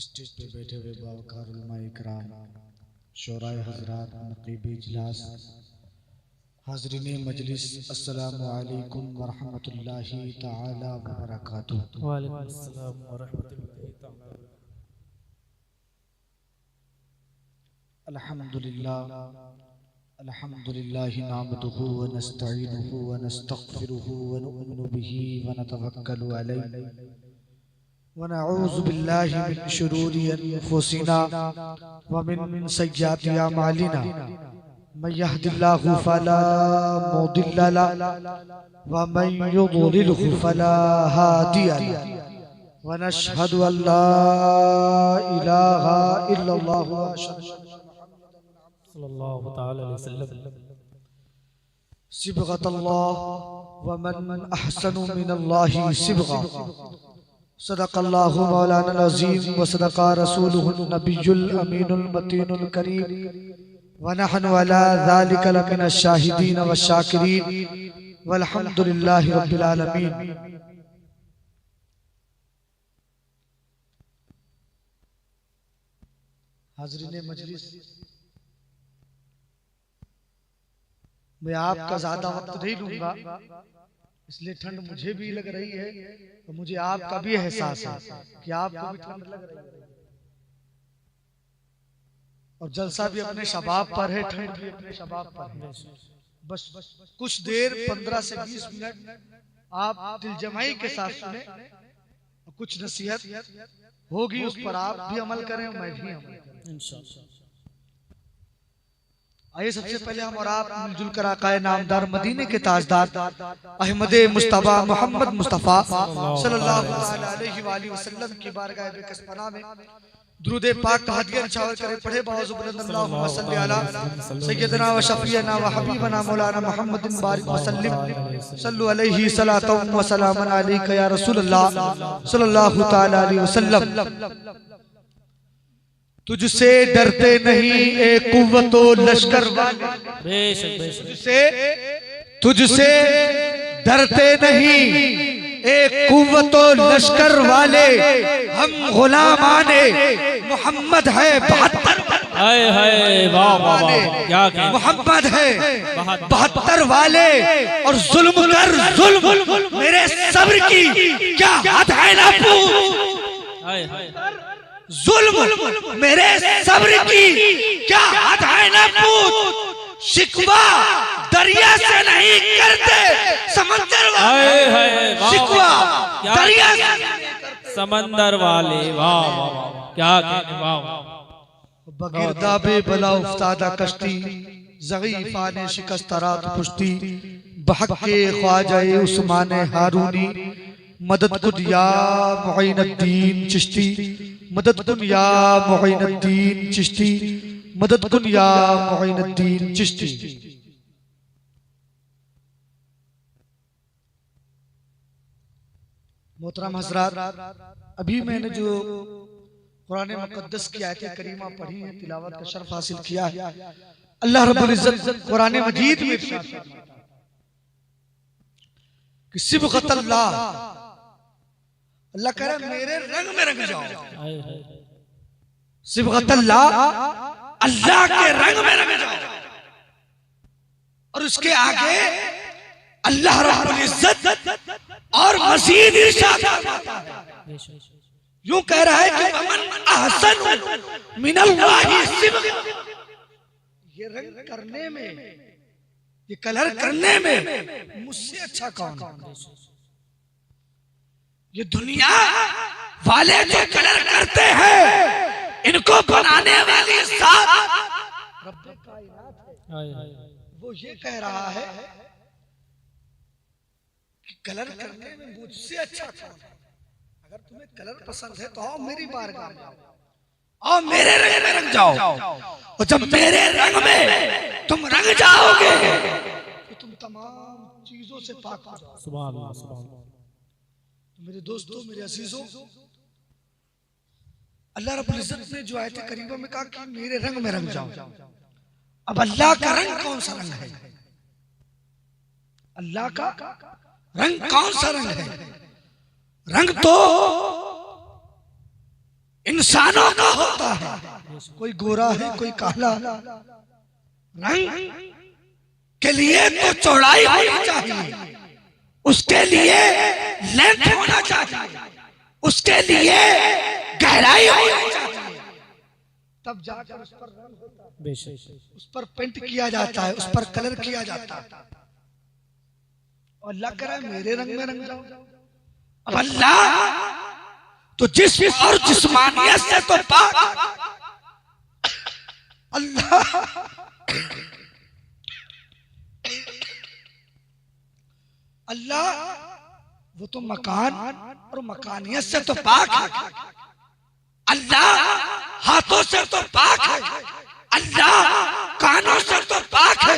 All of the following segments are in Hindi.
स्टेज पे बैठे हुए बावकार उलमाए इकराम, शोराए हजरात, नक़ीब इजलास, हाज़रीने मजलिस, अस्सलामु अलैकुम व रहमतुल्लाहि तआला व बरकातुहू। व अलैकुम अस्सलाम व रहमतुल्लाहि तआला व बरकातुहू। अल्हम्दुलिल्लाह नहमदुहु व नस्तईनुहु व नस्तगफिरुहु व नु'मिनु बिही व नतवक्कलु अलैहि व नऊज़ु बिल्लाहि मिन शुरूरि अनफुसिना व मिन सय्यिआति अमालिना। मन यहदिल्लाहु फला मुदिल्ल लहु व मन युद्लिलहु फला हादिय लहु व नशहदु अन ला इलाहा इल्लल्लाह व सल्लल्लाहु तआला अलैहि वसल्लम। सिबगतल्लाह व मन अहसनु मिनल्लाहि सिबगा। सदक़ल्लाहु मौलाना अज़ीम व सदक़ा रसूलुहुन नबियुल अमीनुल मतीनुल करीम व नहनु अला ज़ालिका लमिनश शाहिदीन व शाकिरीन वल्हम्दुलिल्लाहि रब्बिल आलमीन। हाज़रीने मजलिस, मैं आपका ज्यादा वक्त नहीं लूंगा, इसलिए ठंड मुझे भी लग रही है और मुझे आपका भी एहसास है कि आपको भी ठंड लग रही है और जलसा भी अपने शबाब पर है, ठंड भी अपने शबाब पर है। बस कुछ देर 15 से 20 मिनट आप दिलजमाई के साथ सुने, कुछ नसीहत होगी उस पर आप भी अमल करें और मैं भी अमल करूं इंशाअल्लाह। आइए सबसे पहले हम और आप मिलजुल कर आकाए नामदार मदीने के ताजदार अहमद मुस्तफा मोहम्मद मुस्तफा सल्लल्लाहु अलैहि वसल्लम की बारगाह बेकसपना में दुरूद पाक का हदिया निछावर करे पढ़े बावजूद बुलंद अल्लाहुम्मा सल्ली अला सय्यदना व शफीना व हबीबना मौलाना मुहम्मदिन बारिक वसल्लिम सल्लु अलैहि सलातु व सलामन अलैका या रसूलल्लाह सल्लल्लाहु तआला अलैहि वसल्लम। तुझसे डरते नहीं ए कुव्वतो लश्कर वाले, तुझसे डरते नहीं ए कुव्वतो लश्कर वाले, हम गुलामाने मोहम्मद है 72 मोहम्मद है 72 वाले। और जुल्म कर जुल्म मेरे सब्र की क्या हद है ना पूछ, जुल्म मेरे सब्र की क्या हद है ना पूछ। शिकवा दरिया से नहीं करते समंदर वाले, शिकवा दरिया से समंदर वाले। वाह वाह क्या कहने, वाह। बगिरदा बेबला उफ्तादा कश्ती, ज़ईफ़ा ने शिकस्त रात पुश्ती, बहक के ख्वाजा उस्मान हारूनी, मदद कुन या मुईनुद्दीन चिश्ती, मदद कुन या मुईनुद्दीन चिश्ती, मदद कुन या मुईनुद्दीन चिश्ती। मोहतरम हज़रात, अभी मैंने जो कुरान मुक़द्दस की आयत करीमा पढ़ी है, तिलावत का शर्फ हासिल किया है। अल्लाह रब्बुल इज्जत कुरान मजीद में इरशाद कि सिबगतल्लाह, अल्लाह कह रहा है मेरे रंग में रंग जाओ। सिबगतल्लाह, अल्लाह के रंग में रंग जाओ। और उसके आगे अल्लाह रब्बुल इज्जत और मजीद इरशाद फरमाता है, यूं कह रहा है कि वमन अहसन मिनल्लाहि सिबगा, ये रंग करने में, ये कलर करने में मुझसे अच्छा कौन है। ये दुनिया वाले जो कलर करते हैं, इनको बनाने वाली ज़ात रब्बे कायनात है, वो ये कह रहा है कि कलर करने में मुझसे अच्छा कौन है। अगर तुम्हें कलर पसंद है तो आओ मेरी बारगाह में, आओ मेरे रंग में रंग जाओ। और जब मेरे रंग में तुम रंग जाओगे तो तुम तमाम चीजों से पाक हो जाओगे। सुभान अल्लाह, सुभान अल्लाह। मेरे दोस्तों, मेरे अजीजों, अल्लाह रब्बुल इज्जत ने जो आयत करीमा में कहा कि मेरे रंग में रंग जाओ, अब अल्लाह का रंग कौन सा रंग है? अल्लाह का रंग कौन सा रंग है? रंग तो इंसानों का होता है, कोई गोरा है कोई काला। रंग के लिए तो चौड़ाई होनी चाहिए, उसके लिए लेंथ होना चाहिए, उसके लिए गहराई होनी चाहिए, तब जाकर उस पर रंग होता है, उस पर पेंट किया जाता है, उस पर कलर किया जाता है। और अल्लाह करे मेरे रंग में रंग जाओ। अब अल्लाह तो जिस्म और जिस्मानियत से तो पाक, अल्लाह अल्लाह वो तो मकान और मकानियत से तो पाक है। अल्लाह हाथों से तो पाक है, अल्लाह कानों से तो पाक है,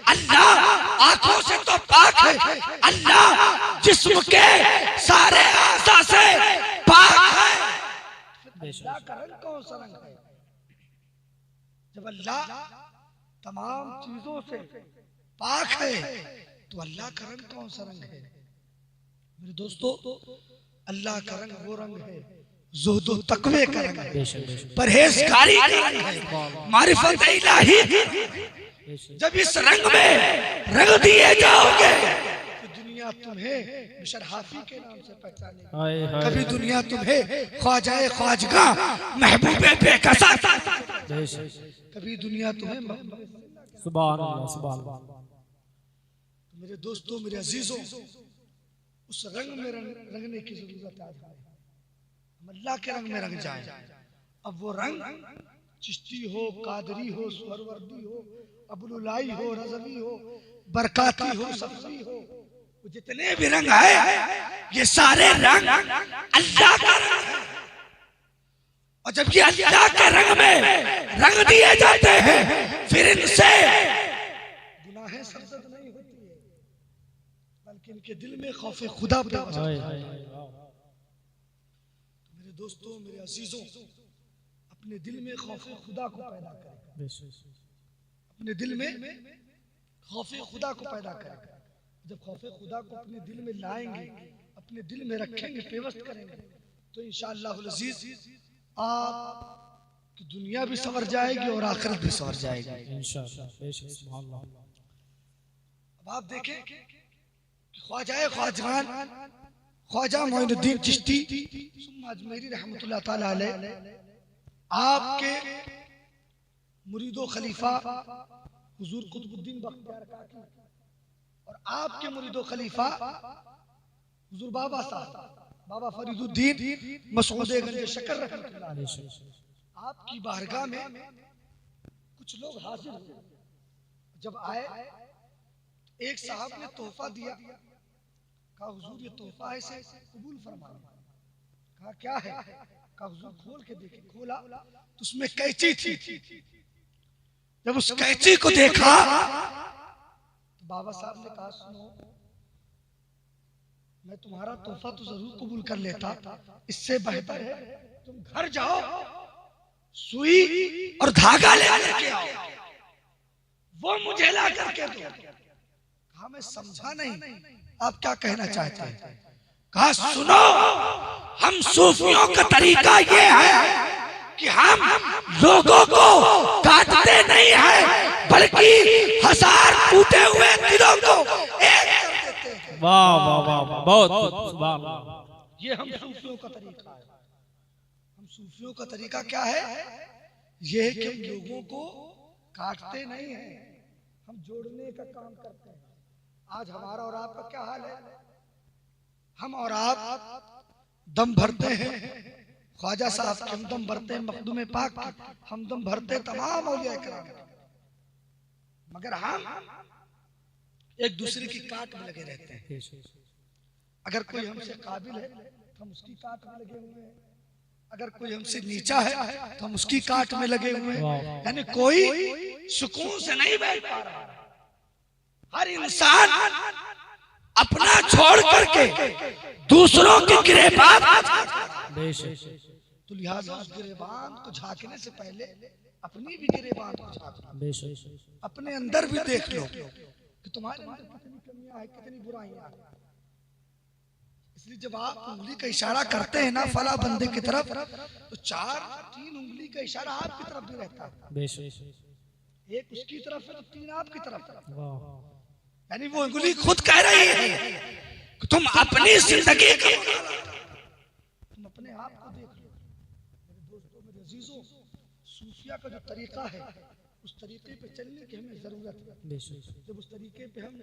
अल्लाह आंखों से तो पाक है, अल्लाह जिस्म के सारे आज़ा से पाक है। अल्लाह का रंग कौन सा रंग है? जब अल्लाह तमाम चीजों से पाक है तो अल्लाह का रंग कौन सा रंग है? मेरे दोस्तों, अल्लाह का रंग वो रंग है ज़ुहद और तक़वे का रंग है, परहेज़गारी का रंग है, मारिफत इलाही। जब इस रंग में रंग दिए जाओगे तो दुनिया तुम्हें मिशर हाफी के नाम से पहचानेगी, कभी दुनिया तुम्हें ख्वाजाए ख्वाजगा महबूबे बेकसा, कभी दुनिया तुम्हें सुभान अल्लाह, सुभान अल्लाह। मेरे दोस्तों, मेरे अजीजों, उस रंग में रंगने की जरूरत है। हम अल्लाह के रंग में रंग जाए। अब वो रंग चिश्ती हो, कादरी हो, स्वरवर्दी हो, अबुलुलाई हो, रज़वी हो, बरकाती हो, सफी हो, जितने भी रंग है ये सारे रंग अल्लाह का रंग है। और जब ये अल्लाह के रंग में रंग दिए जाते हैं फिर इनसे गुनाहें सरजद नहीं होती है, बल्कि इनके दिल में खौफ खुदा पैदा होता है। मेरे दोस्तों, मेरे अजीजों, अपने दिल में खौफ खुदा को पैदा करें, अपने दिल में खौफ खुदा को पैदा करें। जब खौफ खुदा को अपने दिल में लाएंगे, अपने दिल में रखेंगे, पेवस्त करेंगे, तो इंशाअल्लाह अज़ीज आपकी दुनिया भी संवर जाएगी और आखिरत भी संवर जाएगी इंशाअल्लाह। अब आप देखें कि ख्वाजाए ख्वाजगान ख्वाजा मोइनुद्दीन चिश्ती अजमेरी रहमतुल्लाह ताला अलैह आपके मुरीदो खलीफा हुजूर कुतुबुद्दीन बख्तियार काकी और आपके मुरीदो खलीफा हुजूर बाबा साहब बाबा फरीदुद्दीन मसूद गंज शकर रहमतुल्लाह अलैह आपकी बारगाह में कुछ लोग हाजिर हुए। जब आए एक साहब ने तोहफा दिया, कहा हुजूर ये तोहफा है, इसे कबूल फरमाइए। कहा क्या है? कहा हुजूर खोल के देखे। खोला तो उसमें कैंची थी। जब उस कैंची को देखा तो बाबा साहब ने कहा सुनो, मैं तुम्हारा तोहफा तो जरूर कबूल कर लेता, इससे बेहतर है तुम घर जाओ, सुई और धागा ले लेके आओ, वो मुझे ला करके दो। कहा मैं समझा नहीं, आप क्या कहना चाहते हैं? कहा सुनो, हम सूफियों का तरीका ये है कि हम लोगों को काटते नहीं हैं, बल्कि 1000 टूटे हुए दिलों को एक कर देते हैं। वाह वाह वाह, बहुत सुभान अल्लाह। ये हम सूफियों का तरीका है। हम सूफियों का तरीका क्या है? ये है कि हम लोगों को काटते नहीं हैं, हम जोड़ने का काम करते हैं। आज हमारा और आपका क्या हाल है? हम और आप दम भरते हैं ख्वाजा साहब के, हम दम भरते हैं मखदूम पाक के, हम दम भरते हैं तमाम औलिया किराम के, मगर हम एक दूसरे की काट में लगे रहते हैं। अगर कोई हमसे काबिल है तो हम उसकी काट में लगे हुए हैं, अगर कोई हमसे नीचा है तो हम उसकी काट में लगे हुए हैं। यानी कोई सुकून से नहीं बैठ पा रहा। हर इंसान अपना छोड़ करके दूसरों की गिरेबान, तो लिहाजा उस गिरेबान को झांकने से पहले अपनी भी गिरेबान को झांको, अपने अंदर भी देख लो कि तुम्हारे अंदर कितनी कमियां हैं, कितनी बुराइयां हैं। इसलिए जब आप उंगली का इशारा करते हैं ना फला बंदे की तरफ, तो 3 उंगली का इशारा आपकी तरफ भी रहता है। एक उसकी तरफ है तो 3 आपकी तरफ। यानी वो उंगली खुद कह रही है कि तुम अपनी जिंदगी का, तुम अपने आप को देख लो। मेरे दोस्तों, मेरे अजीजों, सूफिया का जो तरीका है उस तरीके पे चलने की हमें जरूरत है। जब उस तरीके पे हम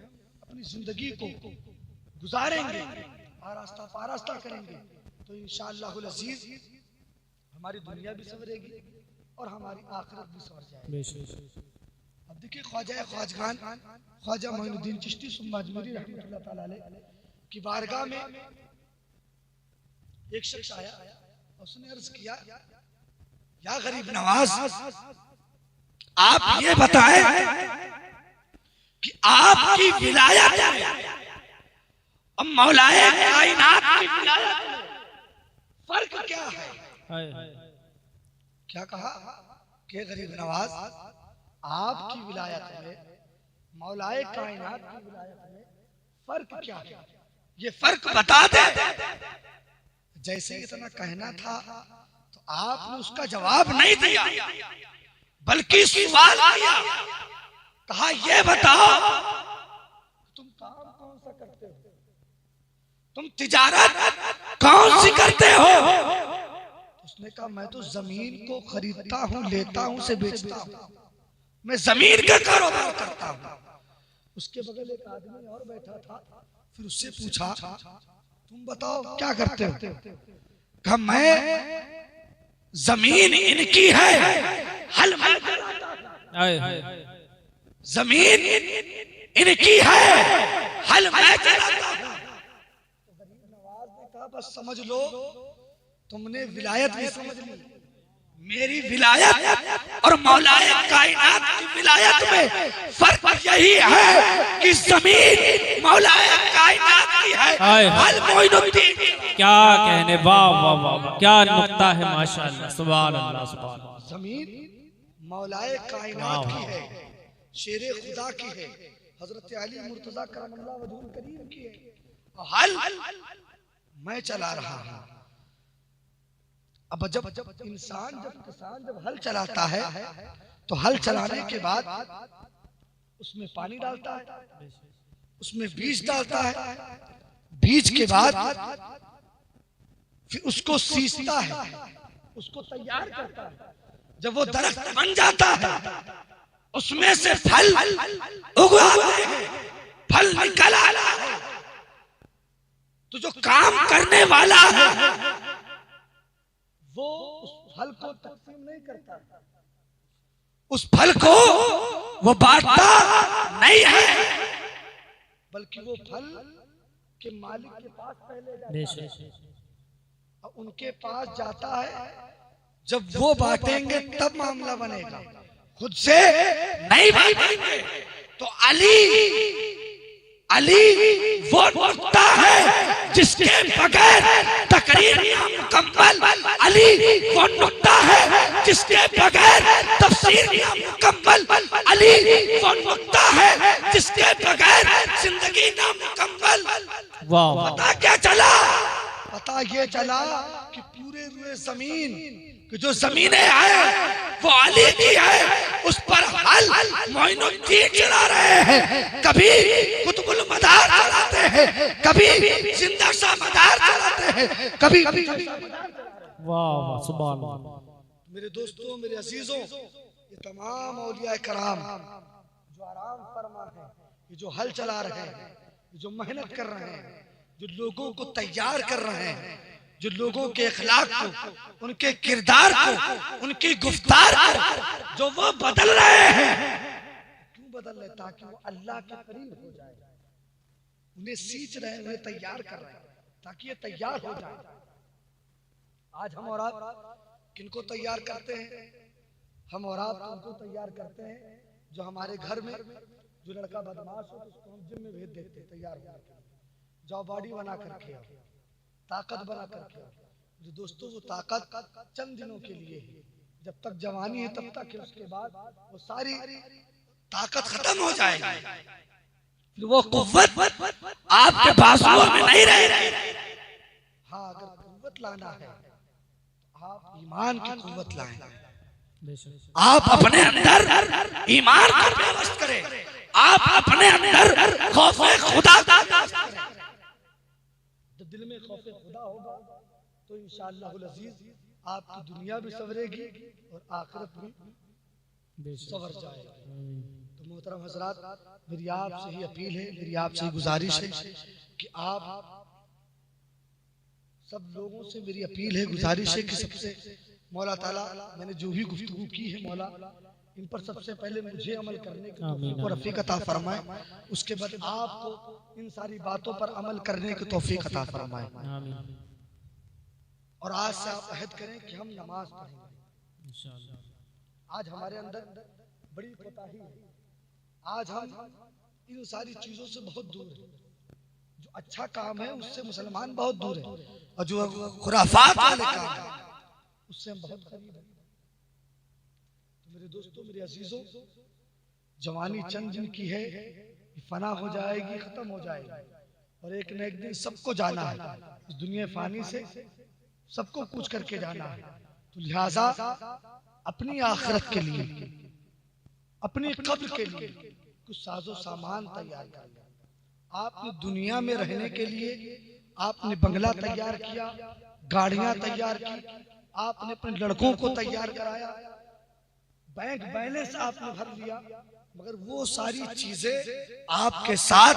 अपनी जिंदगी को गुजारेंगे, आरास्ता पारास्ता करेंगे, तो इंशाअल्लाहुल अजीज हमारी दुनिया भी संवरेगी और हमारी आखिरत भी संवर जाएगी। अब देखिए ख्वाजा ख्वाजगान ख्वाजा मोइनुद्दीन चिश्ती सुन्नी अजमेरी रहमतुल्लाह ताला अलैह की बारगाह में एक शख्स आया, उसने अर्ज किया, या गरीब नवाज, आप ये बताएं कि आपकी विलायत और मौलाए कायनात की विलायत में फर्क क्या है? क्या कहा कि गरीब नवाज, आपकी विलायत में मौलाए कायनात की विलायत में फर्क क्या है, ये फर्क बता दे। जैसे इतना कहना था तो आपने उसका जवाब नहीं दिया, बल्कि सवाल किया, कहा ये बताओ तुम काम कौन सा करते हो, तुम तिजारत कौन सी करते हो? उसने कहा मैं तो जमीन को खरीदता हूँ, लेता हूँ, से बेचता हूँ, मैं जमीन का कारोबार करता हूँ। उसके बगल एक आदमी और बैठा था, फिर उससे पूछा तुम बताओ क्या करते हो? कहा मैं जमीन इनकी है, हल मैं चलाता हूं। जमीन इनकी है, हल मैं चलाता हूं। नवाज ने कहा बस समझ लो, तुमने विलायत भी समझ ली। मेरी विलायत और मौलाए कायनात की विलायत में फर्क यही है कि जमीन मौलाए कायनात की है, हल मोइनुद्दीन। क्या कहने, वाह वाह वाह, क्या नुक्ता है, माशाअल्लाह, सुभान अल्लाह, सुभान अल्लाह। जमीन मौलाए कायनात की है, शेरे खुदा की है, हजरत अली मुर्तजा करमल्लाहु वजहुल करीम की है, और हल मैं चला रहा हूं। अब जब इंसान, जब किसान जब हल चलाता है तो हल चलाने के बाद उसमें पानी डालता है, उसमें बीज डालता है, बीज के बाद फिर उसको सींचता है, उसको तैयार करता है। जब वो दरख्त बन जाता है, उसमें से फल उगाते हैं, फल निकल आता है, तो जो काम करने वाला है वो उस फल को तकसीम नहीं करता, उस फल को वो बांटता नहीं है, बल्कि वो फल के मालिक के पास पहले जाता है, और उनके पास जाता है। जब वो बांटेंगे तब मामला बनेगा, खुद से नहीं बांटेंगे। तो अली वो नुक्ता है जिसके बगैर तकरीर मुकम्मल, अली वो नुक्ता है जिसके बगैर तफसीर मुकम्मल, अली वो नुक्ता है जिसके बगैर जिंदगी ना मुकम्मल। पता क्या चला? पता ये चला कि पूरे रुए जमीन कि जो जमीनें हैं वो अली की है, उस पर हल मोइनुद्दीन चला रहे हैं। कभी कुतुबुल मदार चलाते हैं, कभी जिंदा शाह मदार चलाते हैं, कभी वाह वाह, सुभान अल्लाह। मेरे दोस्तों, मेरे अजीजों, ये तमाम औलिया कराम जो आराम फरमा है, ये जो हल चला रहे हैं, जो मेहनत कर रहे हैं, जो लोगों को तैयार कर रहे हैं, जो लोगों के अखलाक को, उनके किरदार को, उनकी गुफ्तार को जो वो बदल रहे हैं, क्यों बदल रहे? ताकि वो अल्लाह के करीब हो जाए। उन्हें सींच रहे हैं, उन्हें तैयार कर रहे हैं ताकि ये तैयार हो जाए। आज हम और आप किनको तैयार करते हैं? हम और आप उनको तैयार करते हैं जो हमारे घर में जो लड़का बदमाश हो तो उसको हम जिम में भेज देते हैं, तैयार हो जाओ, बॉडी बना करके आओ, ताकत बना करके आओ। जो दोस्तों, वो ताकत चंद दिनों के लिए है, जब तक जवानी है तब तक है, उसके बाद वो सारी ताकत खत्म हो जाएगी, फिर वो कुव्वत आपके बाजुओं में नहीं रहेगी। हाँ, अगर कुव्वत लाना है तो आप ईमान की कुव्वत लाएं। आप अपने अंदर ईमान को व्यवस्थित करें, आप अपने अंदर खौफे खुदा का व्यवस्थित करें। जब दिल में खौफे खुदा होगा तो इंशाअल्लाहुल अजीज आपकी दुनिया भी संवरेगी और आखिरत भी संवर जाएगी। तो मोहतरम हजरात, मेरी आपसे ही अपील है, मेरी आपसे ही गुजारिश है कि आप सब लोगों से मेरी अपील है, गुजारिश है कि सबसे मौला ताला मैंने जो भी गुफ्तगू की है मौला इन पर सबसे पहले मुझे अमल करने की तौफीक और रफ़ीक अता फरमाए, उसके बाद आपको इन सारी बातों पर अमल करने की तौफीक अता फरमाए। और आज से आप अहद करें कि हम नमाज पढ़ेंगे इंशाअल्लाह। आज हमारे अंदर बड़ी कोताही है, आज हम इन सारी चीजों से बहुत दूर हैं। जो अच्छा काम है उससे मुसलमान बहुत दूर है, और जो खुराफात वाले काम है उससे हम बहुत करीब हैं। तो मेरे दोस्तों, मेरे अजीजों, जवानी चंद दिन की है, फना हो जाएगी, खत्म हो जाएगी, और एक न एक दिन सबको जाना है। इस दुनिया फानी से सबको पूछ करके जाना है। तो लिहाजा अपनी आखिरत के लिए, अपनी कब्र के लिए कुछ साजो सामान तैयार कर लिया। आपने दुनिया में रहने के लिए आपने बंगला तैयार किया, गाड़ियां तैयार की, आपने अपने लड़कों को तैयार कराया, बैंक बैलेंस आपने भर लिया, मगर वो सारी चीजें आपके साथ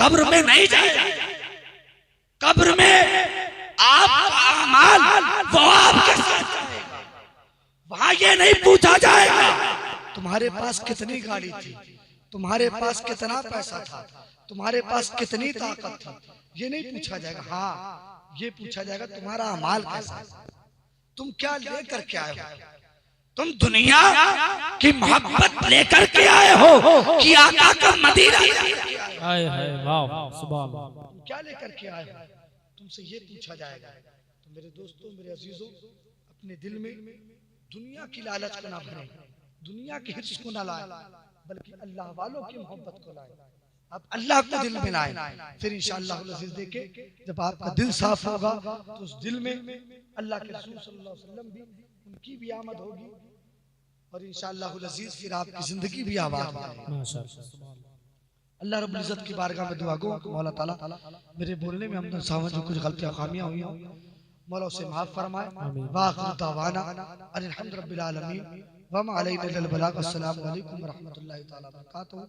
कब्र में नहीं जाएगी। कब्र में आपका अमाल वो आपके साथ जाएगा। वहां ये नहीं पूछा जाएगा तुम्हारे पास कितनी गाड़ी थी, तुम्हारे पास कितना पैसा था, तुम्हारे पास कितनी ताकत थी, ये नहीं पूछा जाएगा। हाँ, ये पूछा जाएगा तुम्हारा अमाल कैसा है, तुम क्या लेकर के आए हो। तुम दुनिया की मोहब्बत लेकर के आए हो कि आका का मदीना तुम क्या लेकर के आए हो, तुमसे ये पूछा जाएगा। तो मेरे दोस्तों, मेरे अजीजों, अपने दिल में दुनिया की लालच को ना भरें, दुनिया के हिर्स को ना लाएं, बल्कि अल्लाह वालों की मोहब्बत को लाएं। आप अल्लाह को दिल में लाएं, फिर इंशाअल्लाह देखे जब आपका दिल साफ होगा तो उस दिल में अल्लाह के रसूल सल्लल्लाहु अलैहि वसल्लम भी, उनकी भी आमद होगी, और इंशाअल्लाह फिर आपकी जिंदगी भी आबाद होगी। अल्लाह रब्बुल इज्जत की बारगाह में दुआ गो मौला ताला मेरे बोलने में हमने सावन जो कुछ गलतियां खामियां हुई हैं मौला उसे माफ फरमाए। वाखिर दावाना अनिल हम्द रब्बिल आलमीन व मा अलैना इल्लल बलाग। अस्सलामु अलैकुम व रहमतुल्लाहि तआला व बरकातहू।